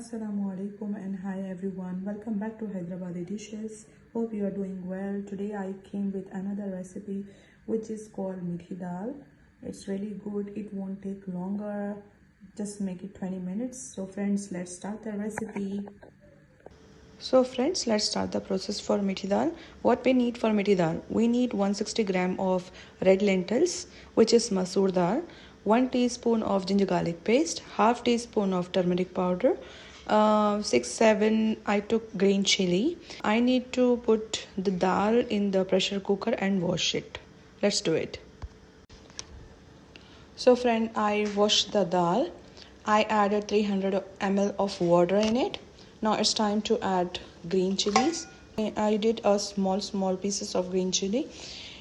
Assalamu alaikum and hi everyone. Welcome back to Hyderabadi Dishes. Hope you are doing well. Today I came with another recipe which is called Mithi Dal. It's really good. It won't take longer. Just make it 20 minutes. So friends, let's start the recipe. Let's start the process for Mithi Dal. What we need for Mithi Dal? We need 160 gram of red lentils, which is masoor dal, 1 teaspoon of ginger garlic paste, half teaspoon of turmeric powder, 6-7 I took green chili. I need to put the dal in the pressure cooker and wash it. Let's do it. So friend, I washed the dal. I added 300 ml of water in it. Now it's time to add green chilies. I did a small pieces of green chili,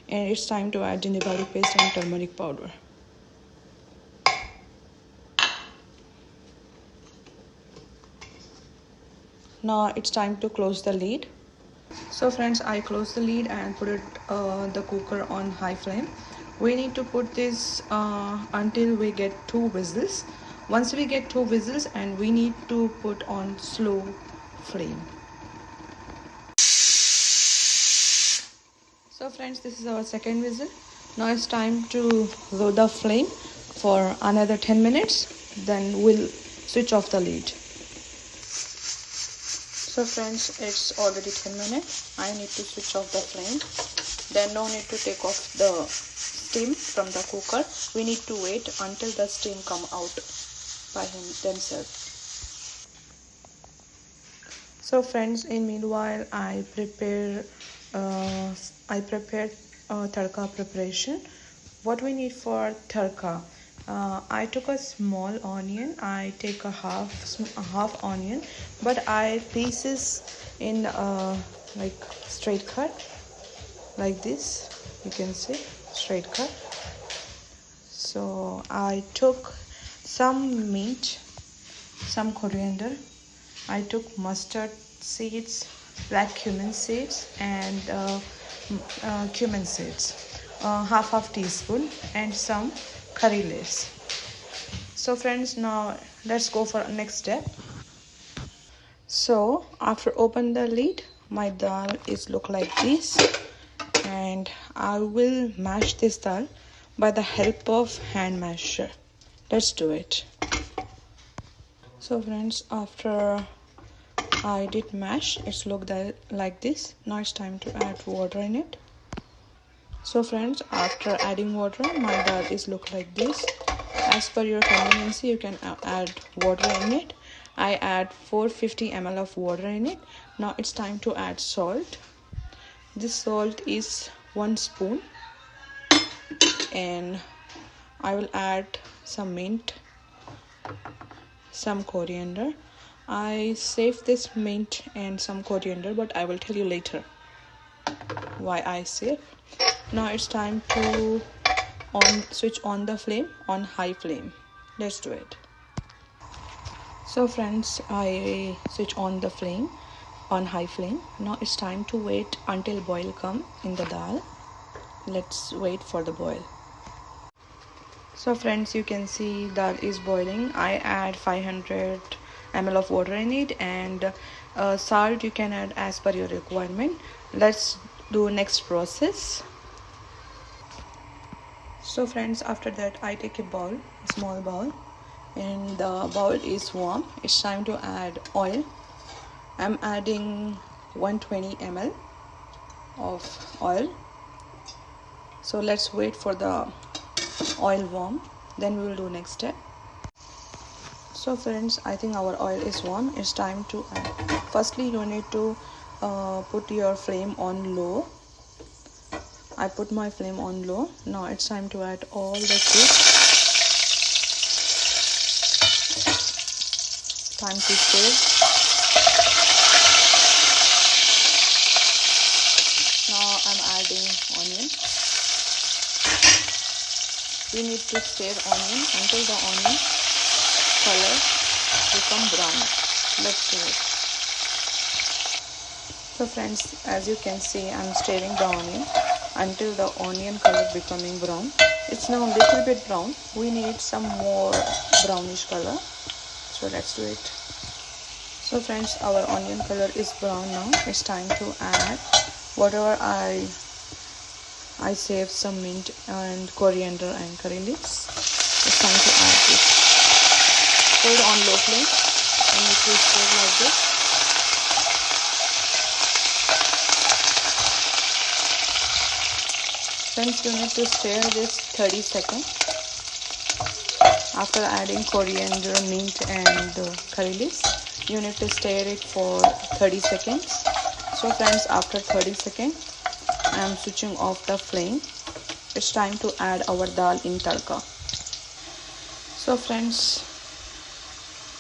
and it's time to add ginger garlic paste and turmeric powder. Now it's time to close the lid. So friends, I closed the lid and put the cooker on high flame. We need to put this until we get 2 whistles. Once we get 2 whistles, and we need to put on slow flame. So friends, this is our second whistle. Now it's time to lower the flame for another 10 minutes. Then we'll switch off the lid. So friends, it's already 10 minutes. I need to switch off the flame. Then no need to take off the steam from the cooker. We need to wait until the steam come out by themselves. So friends, in meanwhile I prepared tarika preparation. What we need for tarika? I took a small onion. I take a half onion, but I pieces in like straight cut, like this. You can see straight cut. So I took some meat, some coriander. I took mustard seeds, black cumin seeds, and cumin seeds, half teaspoon, and some curry leaves. So friends, now let's go for next step. So after open the lid, my dal is look like this, and I will mash this dal by the help of hand masher. Let's do it. So friends, after I did mash, it's looked like this. Now it's time to add water in it. So friends, after adding water, my dal is look like this. As per your convenience, you can add water in it. I add 450 ml of water in it. Now it's time to add salt. This salt is 1 spoon, and I will add some mint, some coriander. I saved this mint and some coriander, but I will tell you later why I save. Now it's time to switch on the flame on high flame. Let's do it. So friends, I switch on the flame on high flame. Now it's time to wait until boil come in the dal. Let's wait for the boil. So friends, you can see dal is boiling. I add 500 ml of water in it, and salt you can add as per your requirement. Let's do next process. So friends, after that I take a bowl, a small bowl, and the bowl is warm. It's time to add oil. I'm adding 120 ml of oil. So let's wait for the oil warm, then we will do next step. So friends, I think our oil is warm. It's time to add. Firstly, you need to put your flame on low. I put my flame on low. Now it's time to add all the seeds. Time to stir. Now I'm adding onion. We need to stir onion until the onion color become brown. Let's do it. So friends, as you can see, I'm stirring the onion until the onion color becoming brown. It's now a little bit brown. We need some more brownish color. So let's do it. So friends, our onion color is brown now. It's time to add whatever I saved, some mint and coriander and curry leaves. It's time to add this. Put it on low flame and it will stir like this. Friends, you need to stir this 30 seconds. After adding coriander, mint and curry leaves, you need to stir it for 30 seconds. So friends, after 30 seconds, I am switching off the flame. It's time to add our dal in tarika. So friends,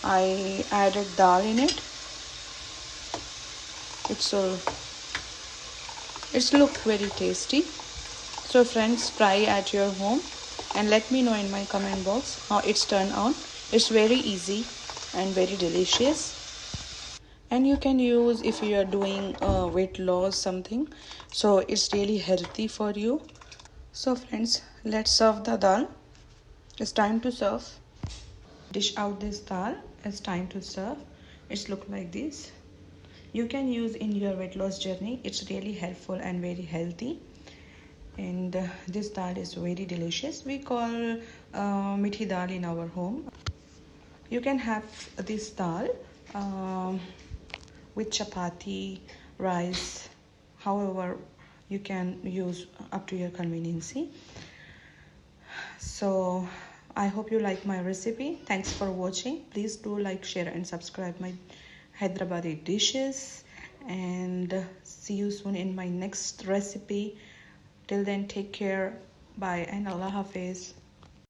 I added dal in it. It's look very tasty. So friends, try at your home and let me know in my comment box how it's turned out. It's very easy and very delicious. And you can use if you are doing weight loss something. So it's really healthy for you. So friends, let's serve the dal. It's time to serve. Dish out this dal. It's time to serve. It's look like this. You can use in your weight loss journey. It's really helpful and very healthy. And this dal is very delicious. We call Mithi Dal in our home. You can have this dal with chapati, rice, however you can use up to your convenience. So I hope you like my recipe. Thanks for watching. Please do like, share and subscribe my Hyderabadi dishes, and see you soon in my next recipe. Till then, take care. Bye and Allah Hafiz.